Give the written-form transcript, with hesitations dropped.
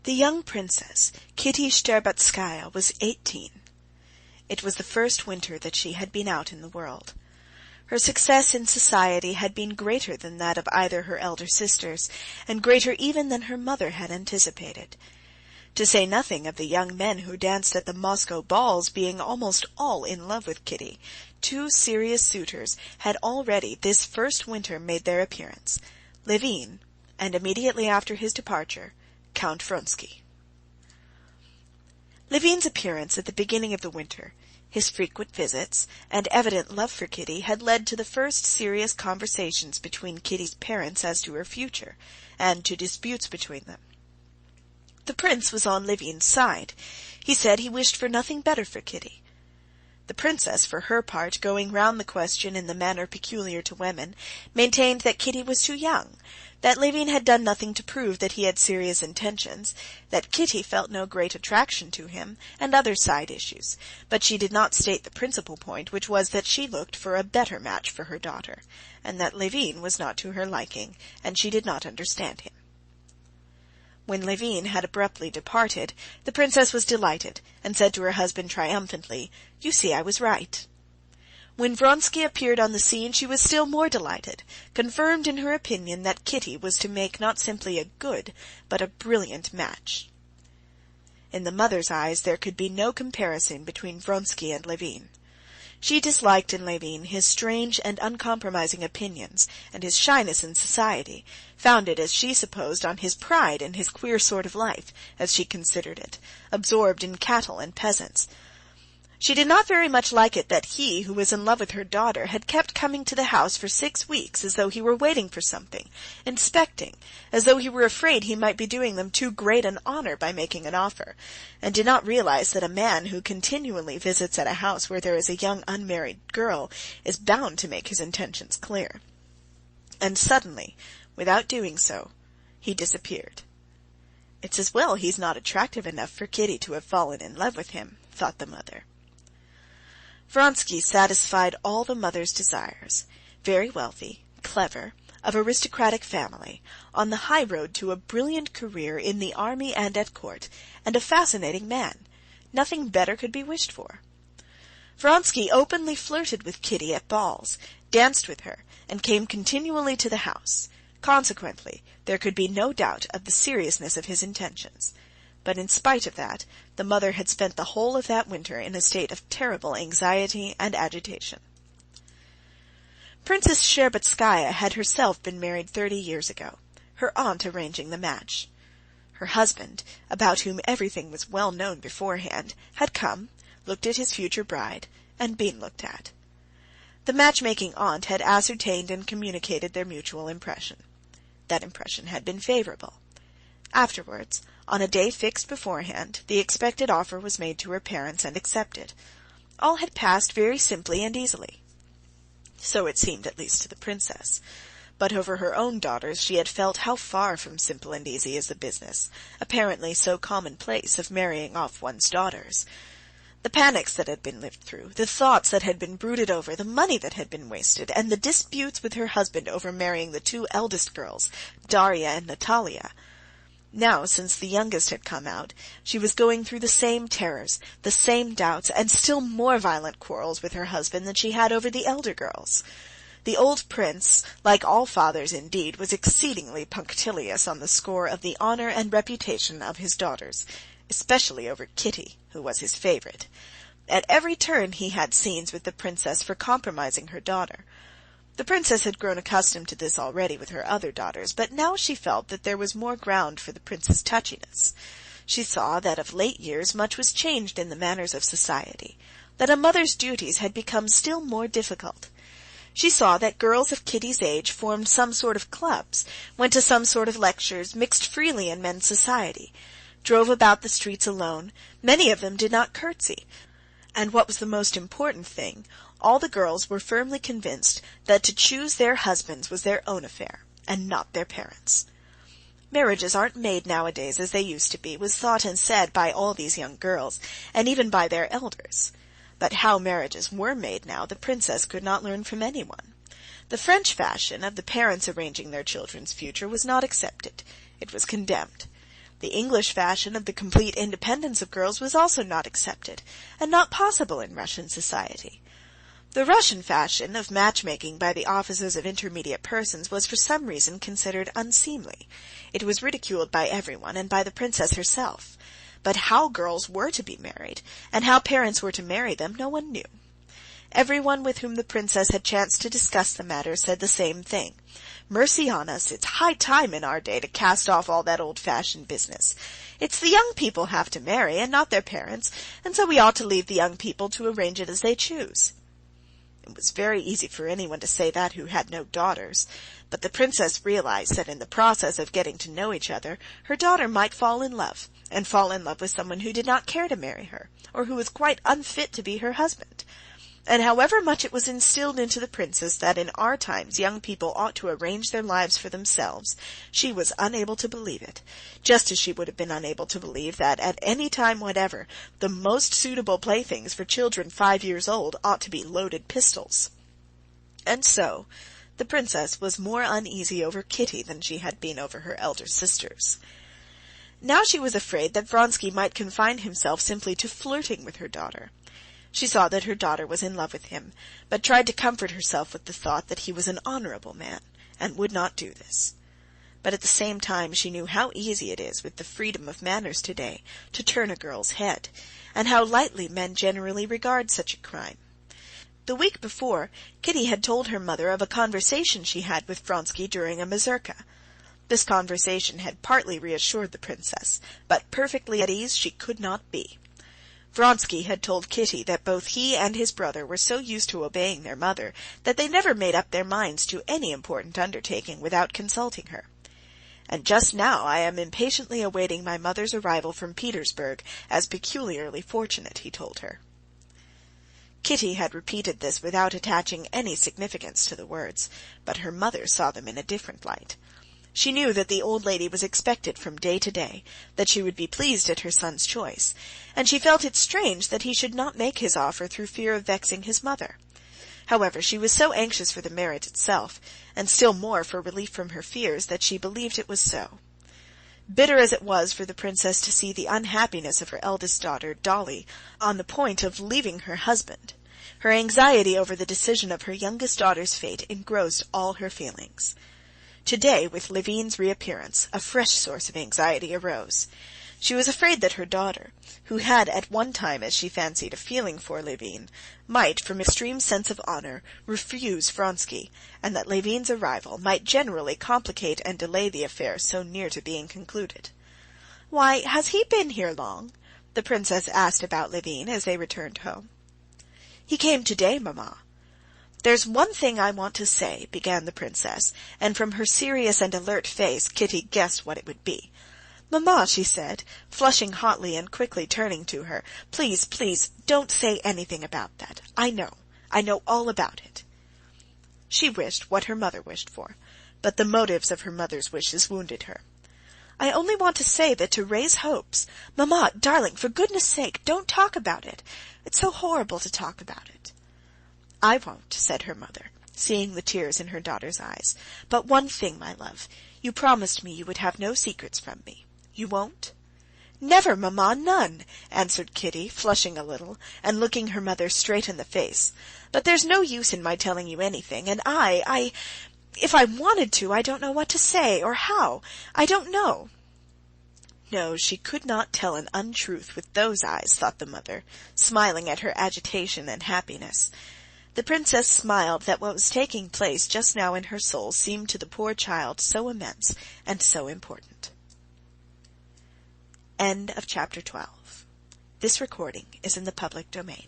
The young princess, Kitty Shtcherbatskaya, was 18. It was the first winter that she had been out in the world. Her success in society had been greater than that of either her elder sisters, and greater even than her mother had anticipated. To say nothing of the young men who danced at the Moscow balls being almost all in love with Kitty, 2 serious suitors had already this first winter made their appearance, Levin, and immediately after his departure, Count Vronsky. Levin's appearance at the beginning of the winter, his frequent visits, and evident love for Kitty had led to the first serious conversations between Kitty's parents as to her future, and to disputes between them. The prince was on Levin's side. He said he wished for nothing better for Kitty. The princess, for her part, going round the question in the manner peculiar to women, maintained that Kitty was too young, that Levin had done nothing to prove that he had serious intentions, that Kitty felt no great attraction to him, and other side issues, but she did not state the principal point, which was that she looked for a better match for her daughter, and that Levin was not to her liking, and she did not understand him. When Levin had abruptly departed, the princess was delighted, and said to her husband triumphantly, "You see I was right." When Vronsky appeared on the scene, she was still more delighted, confirmed in her opinion that Kitty was to make not simply a good, but a brilliant match. In the mother's eyes there could be no comparison between Vronsky and Levin. She disliked in Levin his strange and uncompromising opinions, and his shyness in society, founded, as she supposed, on his pride in his queer sort of life, as she considered it, absorbed in cattle and peasants. She did not very much like it that he, who was in love with her daughter, had kept coming to the house for 6 weeks as though he were waiting for something, inspecting, as though he were afraid he might be doing them too great an honor by making an offer, and did not realize that a man who continually visits at a house where there is a young unmarried girl is bound to make his intentions clear. And suddenly, without doing so, he disappeared. "It's as well he's not attractive enough for Kitty to have fallen in love with him," thought the mother. Vronsky satisfied all the mother's desires. Very wealthy, clever, of aristocratic family, on the high road to a brilliant career in the army and at court, and a fascinating man. Nothing better could be wished for. Vronsky openly flirted with Kitty at balls, danced with her, and came continually to the house. Consequently, there could be no doubt of the seriousness of his intentions. But in spite of that, the mother had spent the whole of that winter in a state of terrible anxiety and agitation. Princess Shtcherbatskaya had herself been married 30 years ago, her aunt arranging the match. Her husband, about whom everything was well known beforehand, had come, looked at his future bride, and been looked at. The matchmaking aunt had ascertained and communicated their mutual impression. That impression had been favorable. Afterwards, on a day fixed beforehand, the expected offer was made to her parents and accepted. All had passed very simply and easily. So it seemed at least to the princess. But over her own daughters she had felt how far from simple and easy is the business, apparently so commonplace, of marrying off one's daughters. The panics that had been lived through, the thoughts that had been brooded over, the money that had been wasted, and the disputes with her husband over marrying the 2 eldest girls, Darya and Natalia. Now, since the youngest had come out, she was going through the same terrors, the same doubts, and still more violent quarrels with her husband than she had over the elder girls. The old prince, like all fathers indeed, was exceedingly punctilious on the score of the honor and reputation of his daughters, especially over Kitty, who was his favorite. At every turn he had scenes with the princess for compromising her daughter. The princess had grown accustomed to this already with her other daughters, but now she felt that there was more ground for the prince's touchiness. She saw that of late years much was changed in the manners of society, that a mother's duties had become still more difficult. She saw that girls of Kitty's age formed some sort of clubs, went to some sort of lectures, mixed freely in men's society, drove about the streets alone. Many of them did not curtsy, and what was the most important thing, all the girls were firmly convinced that to choose their husbands was their own affair, and not their parents'. Marriages aren't made nowadays as they used to be, was thought and said by all these young girls, and even by their elders. But how marriages were made now, the princess could not learn from anyone. The French fashion of the parents arranging their children's future was not accepted. It was condemned. The English fashion of the complete independence of girls was also not accepted, and not possible in Russian society. The Russian fashion of matchmaking by the offices of intermediate persons was for some reason considered unseemly. It was ridiculed by everyone, and by the princess herself. But how girls were to be married, and how parents were to marry them, no one knew. Everyone with whom the princess had chanced to discuss the matter said the same thing. Mercy on us, it's high time in our day to cast off all that old-fashioned business. It's the young people have to marry, and not their parents, and so we ought to leave the young people to arrange it as they choose. It was very easy for anyone to say that who had no daughters, but the princess realized that in the process of getting to know each other, her daughter might fall in love, and fall in love with someone who did not care to marry her, or who was quite unfit to be her husband. And however much it was instilled into the princess that in our times young people ought to arrange their lives for themselves, she was unable to believe it, just as she would have been unable to believe that at any time whatever the most suitable playthings for children 5 years old ought to be loaded pistols. And so the princess was more uneasy over Kitty than she had been over her elder sisters. Now she was afraid that Vronsky might confine himself simply to flirting with her daughter. She saw that her daughter was in love with him, but tried to comfort herself with the thought that he was an honorable man, and would not do this. But at the same time she knew how easy it is with the freedom of manners today to turn a girl's head, and how lightly men generally regard such a crime. The week before, Kitty had told her mother of a conversation she had with Vronsky during a mazurka. This conversation had partly reassured the princess, but perfectly at ease she could not be. Vronsky had told Kitty that both he and his brother were so used to obeying their mother that they never made up their minds to any important undertaking without consulting her. And just now I am impatiently awaiting my mother's arrival from Petersburg as peculiarly fortunate, he told her. Kitty had repeated this without attaching any significance to the words, but her mother saw them in a different light. She knew that the old lady was expected from day to day, that she would be pleased at her son's choice, and she felt it strange that he should not make his offer through fear of vexing his mother. However, she was so anxious for the marriage itself, and still more for relief from her fears, that she believed it was so. Bitter as it was for the princess to see the unhappiness of her eldest daughter, Dolly, on the point of leaving her husband, her anxiety over the decision of her youngest daughter's fate engrossed all her feelings. Today, with Levin's reappearance, a fresh source of anxiety arose. She was afraid that her daughter, who had at one time, as she fancied, a feeling for Levin, might, from extreme sense of honor, refuse Vronsky, and that Levin's arrival might generally complicate and delay the affair so near to being concluded. "Why, has he been here long?" the princess asked about Levin as they returned home. "He came today, mamma." "There's one thing I want to say," began the princess, and from her serious and alert face Kitty guessed what it would be. "Mamma," she said, flushing hotly and quickly turning to her, "please, please, don't say anything about that. I know all about it." She wished what her mother wished for, but the motives of her mother's wishes wounded her. "I only want to say that to raise hopes—" "Mamma, darling, for goodness' sake, don't talk about it. It's so horrible to talk about it." "I won't," said her mother, seeing the tears in her daughter's eyes. "But one thing, my love, you promised me you would have no secrets from me. You won't?" "Never, mamma, none," answered Kitty, flushing a little, and looking her mother straight in the face. "But there's no use in my telling you anything, and if I wanted to, I don't know what to say, or how. I don't know." No, she could not tell an untruth with those eyes, thought the mother, smiling at her agitation and happiness. The princess smiled that what was taking place just now in her soul seemed to the poor child so immense and so important. End of chapter 12. This recording is in the public domain.